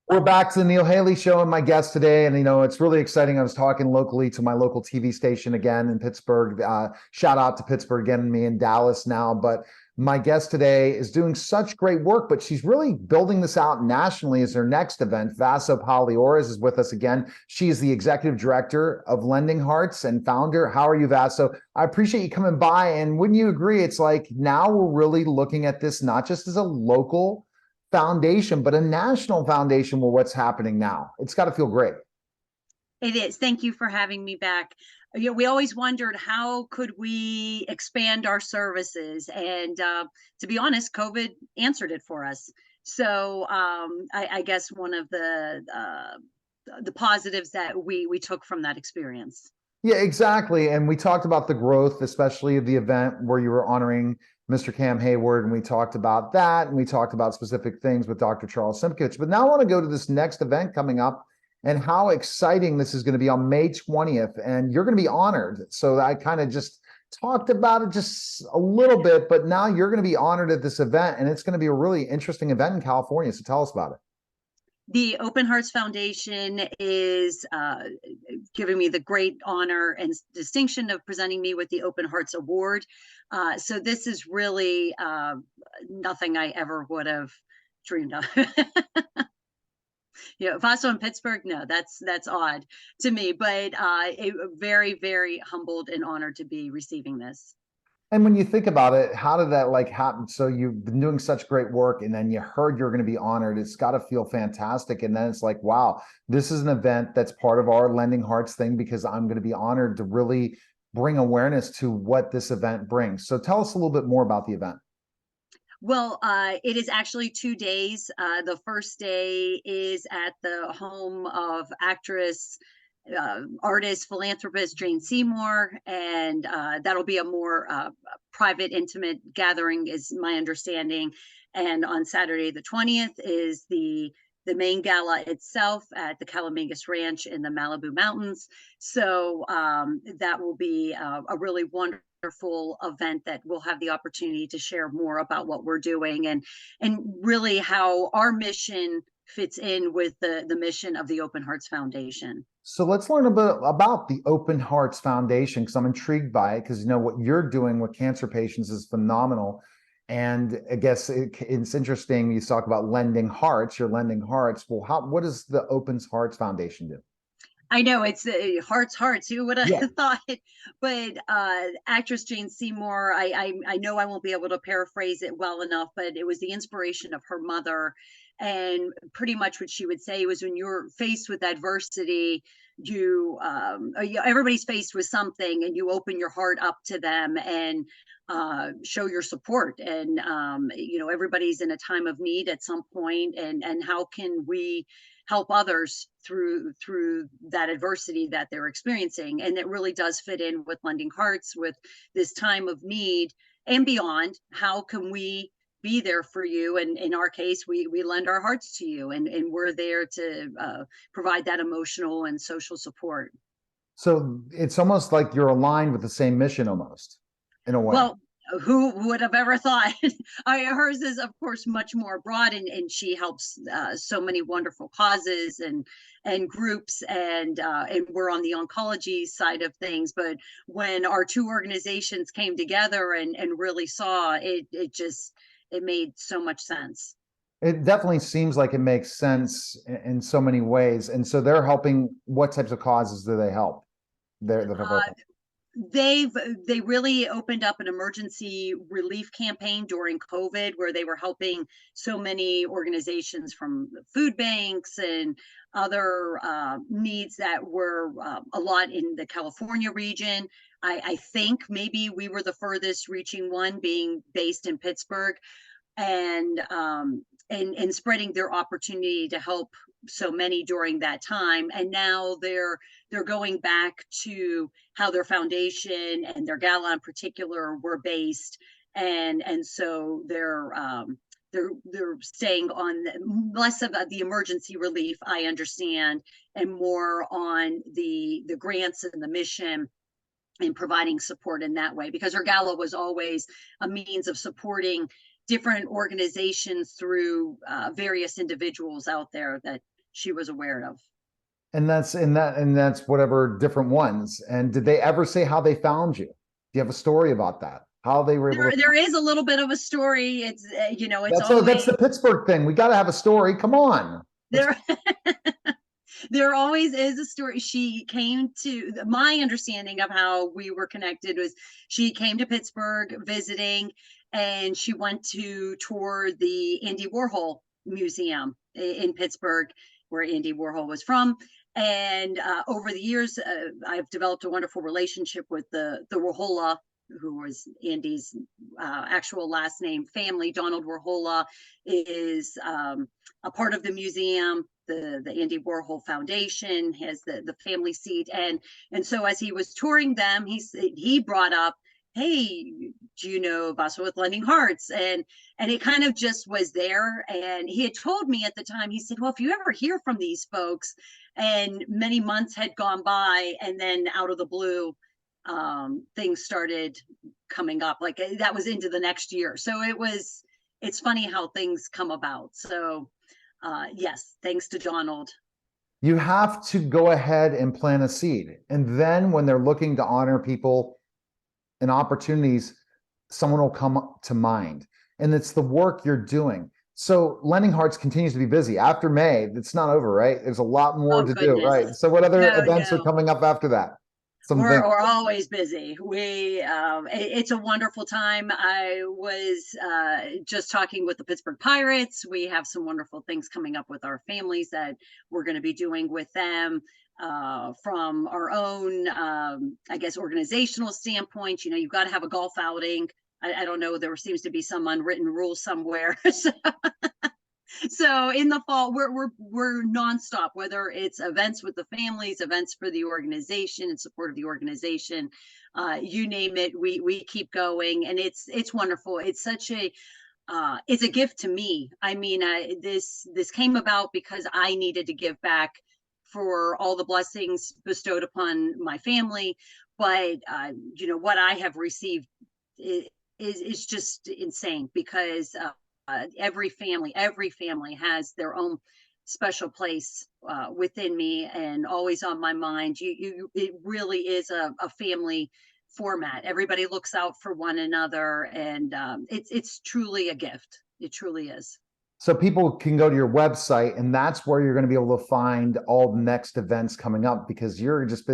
We're back to the Neil Haley Show and my guest today. And, it's really exciting. I was talking locally to my local TV station again in Pittsburgh. Shout out to Pittsburgh again, me in Dallas now. But my guest today is doing such great work, but she's really building this out nationally as her next event. Vasso Pailouras is with us again. She is the executive director of Lending Hearts and founder. How are you, Vasso? I appreciate you coming by. And wouldn't you agree? It's like now we're really looking at this not just as a local foundation, but a national foundation with what's happening now. It's got to feel great. It is. Thank you for having me back. We always wondered how could we expand our services, and to be honest, COVID answered it for us. So I guess one of the positives that we took from that experience. Yeah, exactly. And we talked about the growth, especially of the event where you were honoring Mr. Cam Hayward, and we talked about that, and we talked about specific things with Dr. Charles Simkovich. But now I want to go to this next event coming up and how exciting this is going to be on May 20th, and you're going to be honored. So I kind of just talked about it just a little bit, but now you're going to be honored at this event, and it's going to be a really interesting event in California. So tell us about it. The Open Hearts Foundation is giving me the great honor and distinction of presenting me with the Open Hearts Award. So this is really nothing I ever would have dreamed of. Vasso in Pittsburgh, no, that's odd to me, but very, very humbled and honored to be receiving this. And when you think about it, how did that happen? So you've been doing such great work, and then you heard you're going to be honored. It's got to feel fantastic. And then it's like, wow, this is an event that's part of our Lending Hearts thing, because I'm going to be honored to really bring awareness to what this event brings. So tell us a little bit more about the event. Well, it is actually 2 days. The first day is at the home of actress, artist, philanthropist Jane Seymour, and that'll be a more private, intimate gathering, is my understanding. And on Saturday the 20th is the main gala itself at the Calamigos Ranch in the Malibu Mountains. So that will be a really wonderful event that we'll have the opportunity to share more about what we're doing and really how our mission fits in with the mission of the Open Hearts Foundation. So let's learn a bit about the Open Hearts Foundation, because I'm intrigued by it, because what you're doing with cancer patients is phenomenal. And I guess it's interesting. You talk about lending hearts, you're lending hearts. Well, what does the Open Hearts Foundation do? I know it's hearts. Who would have thought? But actress Jane Seymour, I know I won't be able to paraphrase it well enough, but it was the inspiration of her mother. And pretty much what she would say was, when you're faced with adversity, everybody's faced with something, and you open your heart up to them and show your support. And everybody's in a time of need at some point, and how can we help others through that adversity that they're experiencing? And it really does fit in with Lending Hearts, with this time of need and beyond. How can we be there for you? And in our case, we lend our hearts to you, and we're there to provide that emotional and social support. So it's almost like you're aligned with the same mission, almost, in a way. Well, who would have ever thought? Hers is, of course, much more broad, and she helps so many wonderful causes and groups, and we're on the oncology side of things. But when our two organizations came together and really saw it, it made so much sense. It definitely seems like it makes sense in so many ways. And so they're helping. What types of causes do they help? They really opened up an emergency relief campaign during COVID, where they were helping so many organizations, from food banks and other needs that were a lot in the California region. I think maybe we were the furthest reaching one, being based in Pittsburgh, and spreading their opportunity to help so many during that time. And now they're going back to how their foundation and their gala in particular were based, and so they're staying on less of the emergency relief, I understand, and more on the grants and the mission, and providing support in that way, because our gala was always a means of supporting different organizations through various individuals out there that she was aware of. And that's whatever different ones. And did they ever say how they found you? Do you have a story about that? How they were able to? There is a little bit of a story. It's it's That's always the Pittsburgh thing. We got to have a story. Come on. there. There always is a story. She came to, my understanding of how we were connected was she came to Pittsburgh visiting, and she went to tour the Andy Warhol Museum in Pittsburgh, where Andy Warhol was from. And over the years, I've developed a wonderful relationship with the Warhola, who was Andy's actual last name family. Donald Warhola is a part of the museum. The Andy Warhol Foundation has the family seat, and so as he was touring them, he brought up, hey, do you know Vasso with Lending Hearts? And it kind of just was there. And he had told me at the time, he said, well, if you ever hear from these folks, and many months had gone by, and then out of the blue, things started coming up, like that was into the next year. So it's funny how things come about. So yes, thanks to Donald. You have to go ahead and plant a seed. And then when they're looking to honor people and opportunities, someone will come to mind. And it's the work you're doing. So Lending Hearts continues to be busy. After May, it's not over, right? There's a lot more to do, right? So what other events are coming up after that? We're always busy. It's a wonderful time. I was just talking with the Pittsburgh Pirates. We have some wonderful things coming up with our families that we're going to be doing with them from our own, I guess, organizational standpoint. You've got to have a golf outing. I don't know. There seems to be some unwritten rule somewhere. So in the fall, we're nonstop, whether it's events with the families, events for the organization, in support of the organization, you name it, we keep going, and it's wonderful. It's such a it's a gift to me. I mean, this came about because I needed to give back for all the blessings bestowed upon my family, but what I have received is just insane, because every family has their own special place within me, and always on my mind. It really is a family format. Everybody looks out for one another, and it's truly a gift. It truly is. So people can go to your website, and that's where you're going to be able to find all the next events coming up, because you're just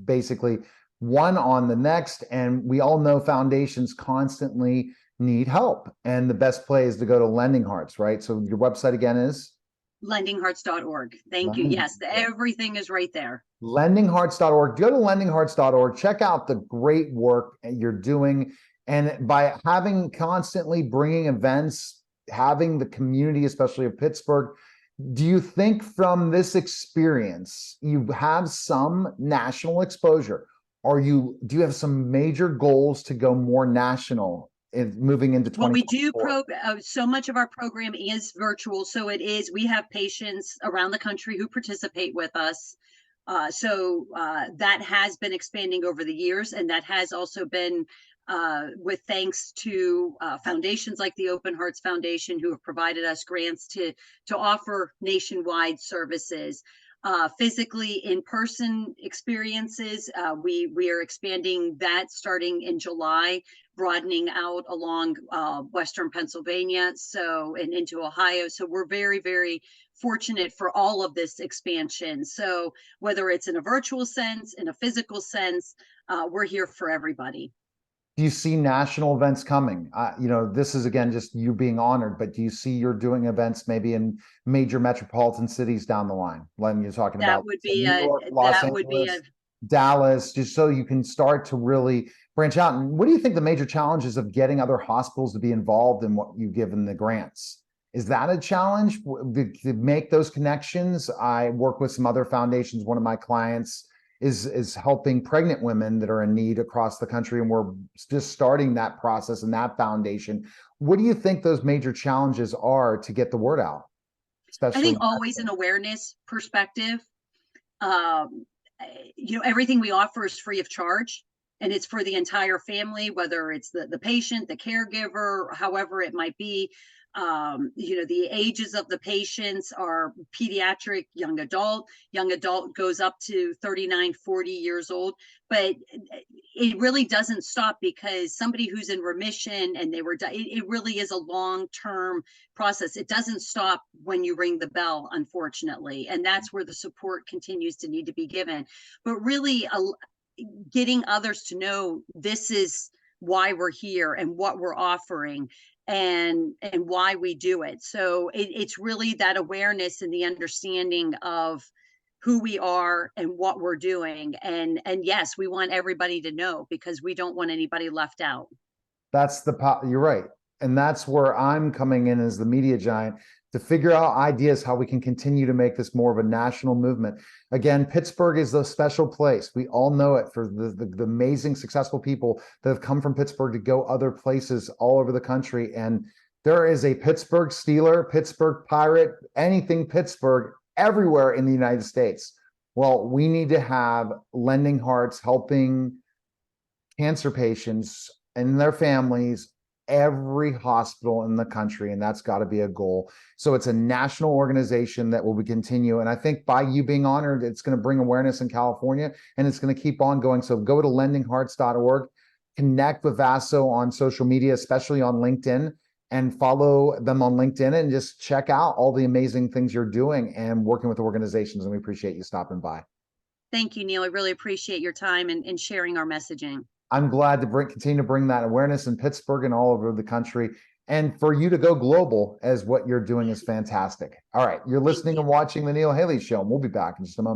basically one on the next. And we all know foundations constantly need help, and the best play is to go to Lending Hearts, right? So your website again is lendinghearts.org. Thank you. Yes, everything is right there. Lendinghearts.org. Go to lendinghearts.org. Check out the great work you're doing, and by having constantly bringing events, having the community, especially of Pittsburgh. Do you think from this experience you have some national exposure? Do you have some major goals to go more national moving into 2024? Well, we do so much of our program is virtual. So we have patients around the country who participate with us. So that has been expanding over the years, and that has also been with thanks to foundations like the Open Hearts Foundation, who have provided us grants to offer nationwide services. Physically in-person experiences, we are expanding that starting in July, broadening out along Western Pennsylvania, and into Ohio. So we're very, very fortunate for all of this expansion. So whether it's in a virtual sense, in a physical sense, we're here for everybody. Do you see national events coming? This is, again, just you being honored, but do you see you're doing events maybe in major metropolitan cities down the line? When you're talking about New York, Los Angeles, Dallas, just so you can start to really branch out. And what do you think the major challenges of getting other hospitals to be involved in what you give in the grants? Is that a challenge to make those connections? I work with some other foundations. One of my clients is helping pregnant women that are in need across the country, and we're just starting that process and that foundation. What do you think those major challenges are to get the word out? Especially, I think always an awareness perspective. Everything we offer is free of charge, and it's for the entire family, whether it's the patient, the caregiver, however it might be. The ages of the patients are pediatric, young adult goes up to 39, 40 years old. But it really doesn't stop, because somebody who's in remission and it really is a long-term process. It doesn't stop when you ring the bell, unfortunately. And that's where the support continues to need to be given. But really, getting others to know this is why we're here and what we're offering, and why we do it. So it's really that awareness and the understanding of who we are and what we're doing. And yes, we want everybody to know, because we don't want anybody left out. You're right. And that's where I'm coming in as the media giant, to figure out ideas how we can continue to make this more of a national movement. Again, Pittsburgh is a special place. We all know it for the amazing, successful people that have come from Pittsburgh to go other places all over the country. And there is a Pittsburgh Steeler, Pittsburgh Pirate, anything Pittsburgh everywhere in the United States. Well, we need to have Lending Hearts helping cancer patients and their families, every hospital in the country, and that's got to be a goal. So it's a national organization that will continue, and I think by you being honored, it's going to bring awareness in California, and it's going to keep on going. So go to lendinghearts.org, connect with Vasso on social media, especially on LinkedIn, and follow them on LinkedIn, and just check out all the amazing things you're doing and working with organizations, and we appreciate you stopping by. Thank you, Neil. I really appreciate your time and sharing our messaging. I'm glad to continue to bring that awareness in Pittsburgh and all over the country. And for you to go global as what you're doing is fantastic. All right. You're listening and watching The Neil Haley Show, and we'll be back in just a moment.